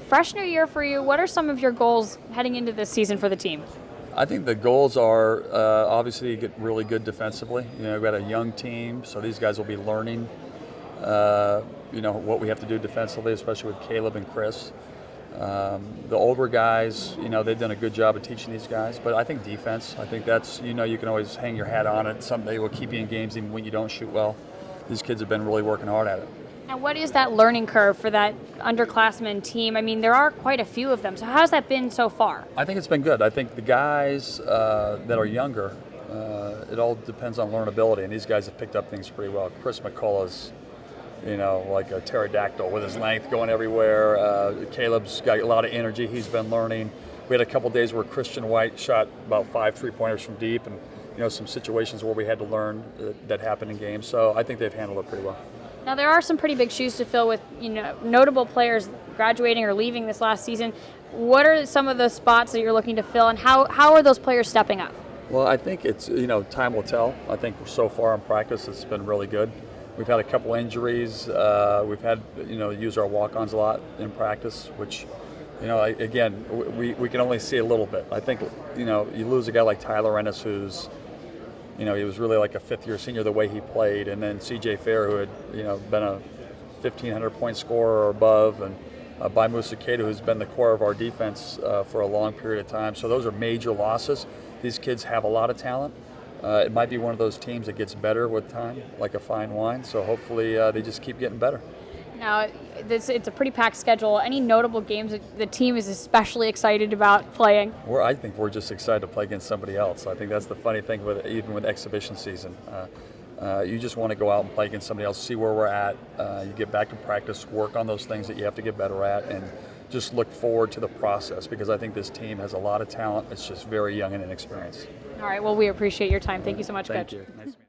fresh new year for you. What are some of your goals heading into this season for the team? I think the goals are obviously get really good defensively. We've got a young team, so these guys will be learning, what we have to do defensively, especially with Caleb and Chris. The older guys, they've done a good job of teaching these guys. But I think defense, I think that's, you can always hang your hat on it. Someday will keep you in games even when you don't shoot well. These kids have been really working hard at it. Now, what is that learning curve for that underclassmen team? I mean, there are quite a few of them. So how's that been so far? I think it's been good. I think the guys that are younger, it all depends on learnability, and these guys have picked up things pretty well. Chris McCullough's, like a pterodactyl with his length going everywhere. Caleb's got a lot of energy. He's been learning. We had a couple days where Christian White shot about 5 3-pointers from deep, and some situations where we had to learn that happened in games. So I think they've handled it pretty well. Now, there are some pretty big shoes to fill with, notable players graduating or leaving this last season. What are some of the spots that you're looking to fill, and how are those players stepping up? Well, I think it's, time will tell. I think so far in practice it's been really good. We've had a couple injuries. We've had, use our walk-ons a lot in practice, which, again, we can only see a little bit. I think, you lose a guy like Tyler Ennis who's, he was really like a fifth-year senior the way he played, and then C.J. Fair, who had, been a 1,500-point scorer or above, and Baimu Sakeda, who's been the core of our defense for a long period of time. So those are major losses. These kids have a lot of talent. It might be one of those teams that gets better with time, like a fine wine. So hopefully they just keep getting better. Now, it's a pretty packed schedule. Any notable games that the team is especially excited about playing? I think we're just excited to play against somebody else. I think that's the funny thing even with exhibition season. You just want to go out and play against somebody else, see where we're at. You get back to practice, work on those things that you have to get better at, and just look forward to the process, because I think this team has a lot of talent. It's just very young and inexperienced. All right. Well, we appreciate your time. Thank you so much, Thank Coach. you. Nice to meet you.